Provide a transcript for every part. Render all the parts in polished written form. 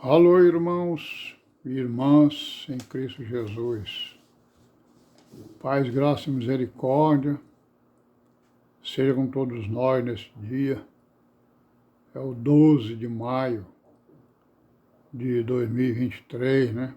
Alô, irmãos e irmãs em Cristo Jesus. Paz, graça e misericórdia seja com todos nós neste dia. É o 12 de maio de 2023, né?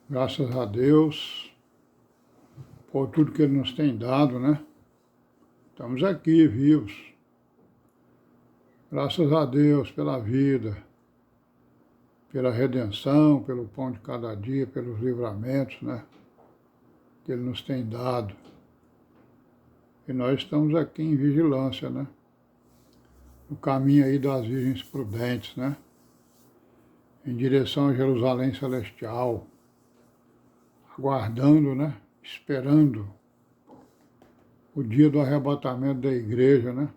Graças a Deus por tudo que Ele nos tem dado, né? Estamos aqui vivos. Graças a Deus pela vida, pela redenção, pelo pão de cada dia, pelos livramentos, né? Que Ele nos tem dado. E nós estamos aqui em vigilância, né? No caminho aí das Virgens Prudentes, né? Em direção a Jerusalém Celestial, aguardando, né? Esperando o dia do arrebatamento da igreja, né?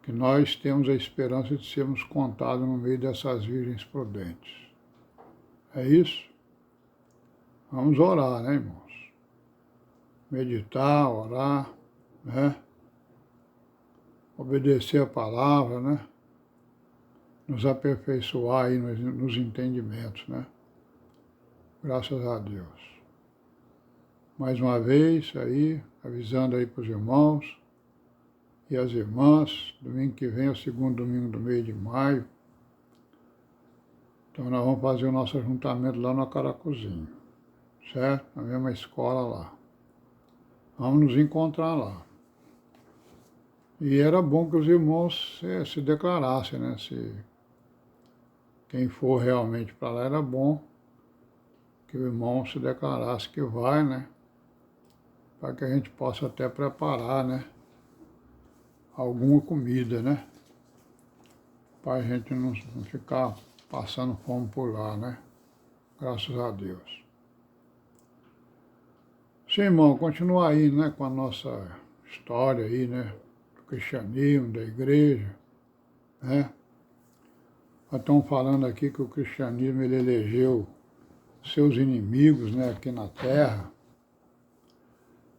Que nós temos a esperança de sermos contados no meio dessas Virgens Prudentes. É isso? Vamos orar, né, irmãos? Meditar, orar, né? Obedecer a palavra, né? Nos aperfeiçoar aí nos entendimentos, né? Graças a Deus. Mais uma vez aí, avisando aí para os irmãos e as irmãs, domingo que vem é o segundo domingo do mês de maio. Então nós vamos fazer o nosso ajuntamento lá no Caracuzinho, certo? Na mesma escola lá. Vamos nos encontrar lá. E era bom que os irmãos se declarassem, né? Se quem for realmente para lá era bom que o irmão se declarasse que vai, né? Para que a gente possa até preparar, né? Alguma comida, né? Para a gente não ficar passando fome por lá, né? Graças a Deus. Sim, irmão, continua aí, né? Com a nossa história aí, né? Do cristianismo, da igreja, né? Nós estamos falando aqui que o cristianismo ele elegeu seus inimigos, né? Aqui na Terra.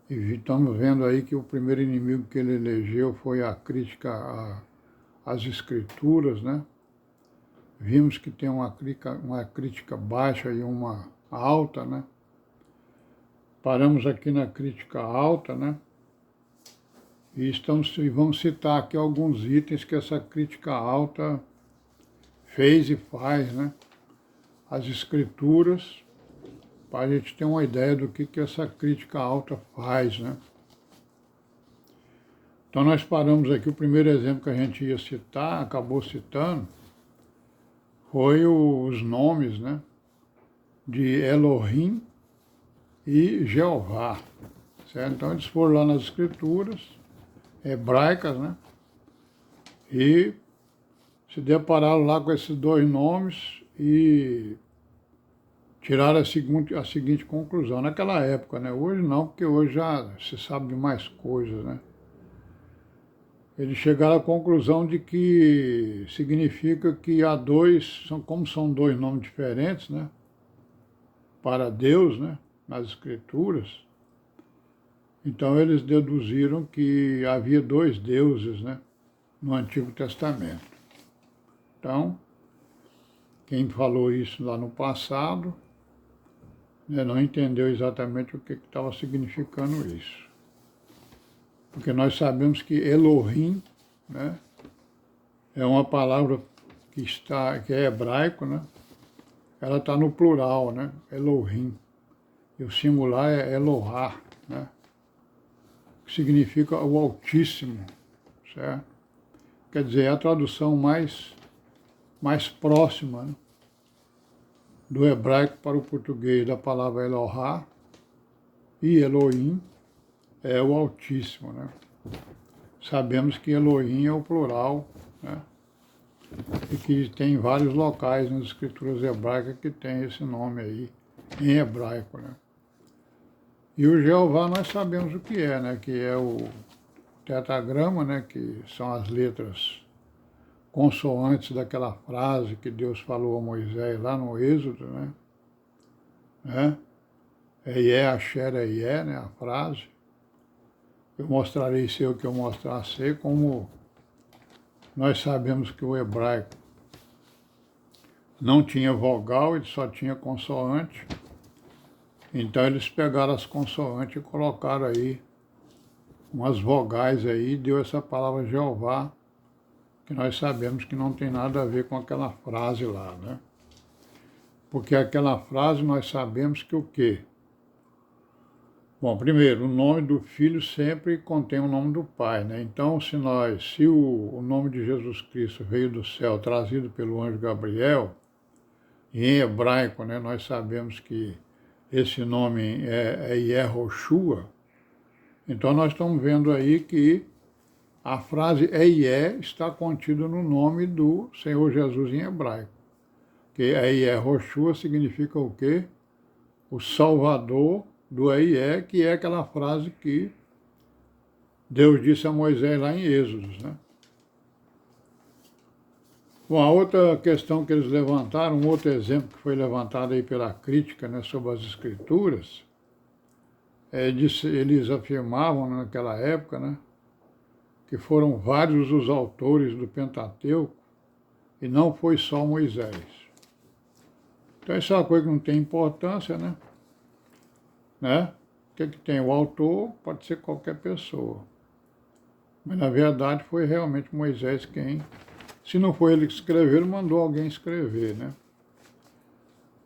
E estamos vendo aí que o primeiro inimigo que ele elegeu foi a crítica às escrituras, né? Vimos que tem uma crítica baixa e uma alta, né? Paramos aqui na crítica alta, né? E vamos citar aqui alguns itens que essa crítica alta fez e faz, né? As escrituras, para a gente ter uma ideia do que essa crítica alta faz, né? Então nós paramos aqui, o primeiro exemplo que a gente ia citar, acabou citando, foi os nomes, né? De Elohim e Jeová, certo? Então eles foram lá nas escrituras hebraicas, né? E se depararam lá com esses dois nomes e tiraram a seguinte conclusão. Naquela época, né? Hoje não, porque hoje já se sabe de mais coisas, né? Eles chegaram à conclusão de que significa que há como são dois nomes diferentes, né? Para Deus, né? Nas escrituras. Então eles deduziram que havia dois deuses, né? No Antigo Testamento. Então, quem falou isso lá no passado, né, não entendeu exatamente o que estava significando isso. Porque nós sabemos que Elohim, né, é uma palavra que é hebraico, né? Ela está no plural, né? Elohim. E o singular é Elohá, né? Que significa o Altíssimo, certo? Quer dizer, é a tradução mais próxima, né? Do hebraico para o português da palavra Elohá, e Elohim é o Altíssimo, né? Sabemos que Elohim é o plural, né? E que tem vários locais nas escrituras hebraicas que tem esse nome aí, em hebraico, né? E o Jeová nós sabemos o que é, né? Que é o tetragrama, né? Que são as letras consoantes daquela frase que Deus falou a Moisés lá no Êxodo, né? É Ié, Asher, é Ié, né? A frase. Eu mostrarei ser o que eu mostrar ser, como nós sabemos que o hebraico não tinha vogal, ele só tinha consoante. Então eles pegaram as consoantes e colocaram aí umas vogais aí, deu essa palavra Jeová, que nós sabemos que não tem nada a ver com aquela frase lá, né? Porque aquela frase nós sabemos que o quê? Bom, primeiro, o nome do Filho sempre contém o nome do Pai, né? Então, se o nome de Jesus Cristo veio do céu, trazido pelo anjo Gabriel, e em hebraico, né, nós sabemos que esse nome é Yehoshua, então nós estamos vendo aí que a frase Eie está contida no nome do Senhor Jesus em hebraico. Que Yehoshua significa o quê? O Salvador do Eie, que é aquela frase que Deus disse a Moisés lá em Êxodos, né? Bom, a outra questão que eles levantaram, um outro exemplo que foi levantado aí pela crítica, né, sobre as Escrituras, eles afirmavam naquela época, né, que foram vários os autores do Pentateuco e não foi só Moisés. Então isso é uma coisa que não tem importância, né? O que tem? O autor pode ser qualquer pessoa. Mas na verdade foi realmente Moisés quem, se não foi ele que escreveu, ele mandou alguém escrever, né?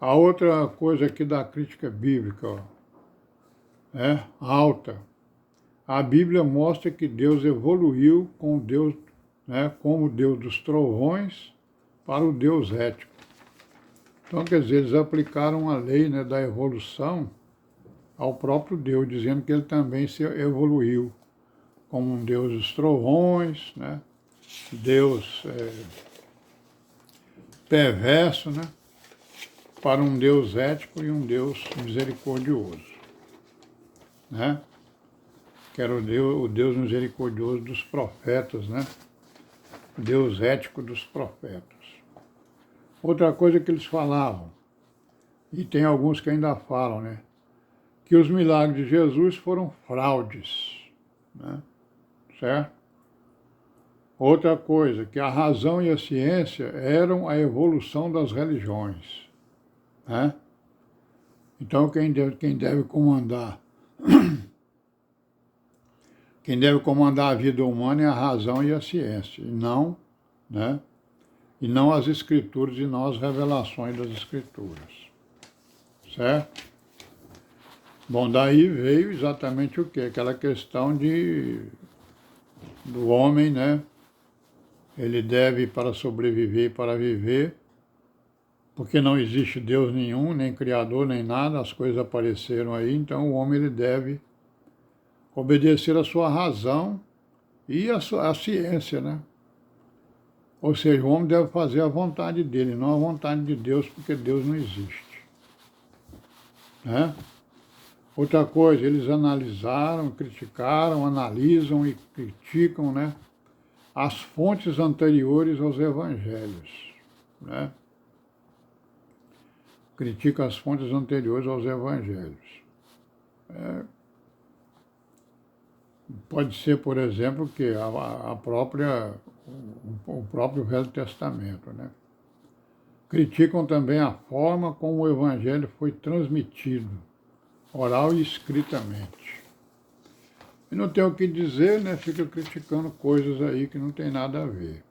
A outra coisa aqui da crítica bíblica, ó, alta. A Bíblia mostra que Deus evoluiu com Deus, né, como o Deus dos trovões para o Deus ético. Então, quer dizer, eles aplicaram a lei, né, da evolução ao próprio Deus, dizendo que ele também se evoluiu como um Deus dos trovões, né, Deus perverso, né, para um Deus ético e um Deus misericordioso, né? Que era o Deus misericordioso dos profetas, né? O Deus ético dos profetas. Outra coisa que eles falavam, e tem alguns que ainda falam, né? Que os milagres de Jesus foram fraudes, né? Certo? Outra coisa, que a razão e a ciência eram a evolução das religiões, né? Então quem deve comandar a vida humana é a razão e a ciência, e não, né? E não as escrituras e não as revelações das escrituras, certo? Bom, daí veio exatamente o quê? Aquela questão do homem, né? Ele deve, para sobreviver e para viver, porque não existe Deus nenhum, nem Criador, nem nada, as coisas apareceram aí, então o homem ele deve obedecer a sua razão e a ciência, né? Ou seja, o homem deve fazer a vontade dele, não a vontade de Deus, porque Deus não existe, né? Outra coisa, eles analisaram, criticaram, analisam e criticam, né, as fontes anteriores aos evangelhos, né? Critica as fontes anteriores aos evangelhos. Pode ser, por exemplo, que o próprio Velho Testamento, né? Criticam também a forma como o evangelho foi transmitido, oral e escritamente. E não tem o que dizer, né? Fica criticando coisas aí que não tem nada a ver.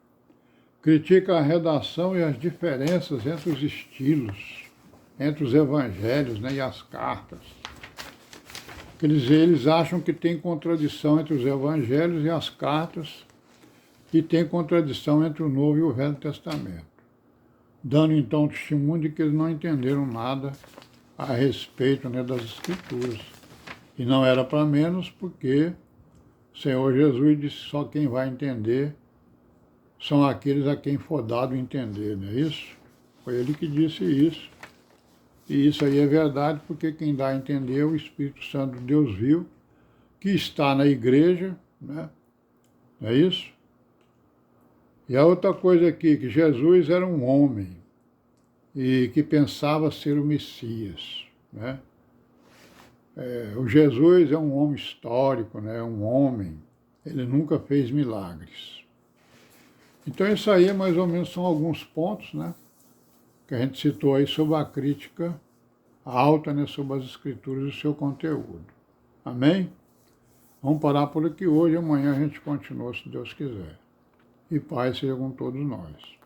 Critica a redação e as diferenças entre os estilos, entre os evangelhos, né, e as cartas. Quer dizer, eles acham que tem contradição entre os evangelhos e as cartas, e tem contradição entre o Novo e o Velho Testamento, dando então testemunho de que eles não entenderam nada a respeito, né, das Escrituras. E não era para menos, porque o Senhor Jesus disse que só quem vai entender são aqueles a quem for dado entender, não é isso? Foi ele que disse isso. E isso aí é verdade, porque quem dá a entender é o Espírito Santo de Deus vivo, que está na igreja, né? Não é isso? E a outra coisa aqui, que Jesus era um homem e que pensava ser o Messias, né? O Jesus é um homem histórico, né? Um homem, ele nunca fez milagres. Então isso aí mais ou menos são alguns pontos, né, que a gente citou aí sobre a crítica alta, né, sobre as escrituras e o seu conteúdo. Amém? Vamos parar por aqui hoje, amanhã a gente continua, se Deus quiser. E paz seja com todos nós.